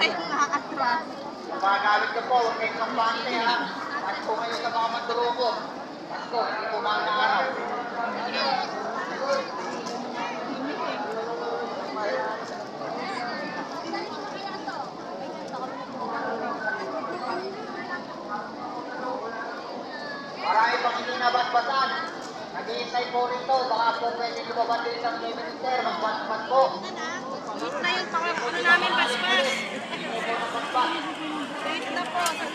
Ay, nakaka-attract. Magalit ka po, huwag kayong kampante ha. At po ngayon sa mga mandulugo. Pasko, hindi po mga araw. Marami pang hindi nabasbasan. Nag-iisay po rito, baka po pwede lumabas din sa minister, magbasbas po. Wait na yung ano namin, basbas. Wait na po.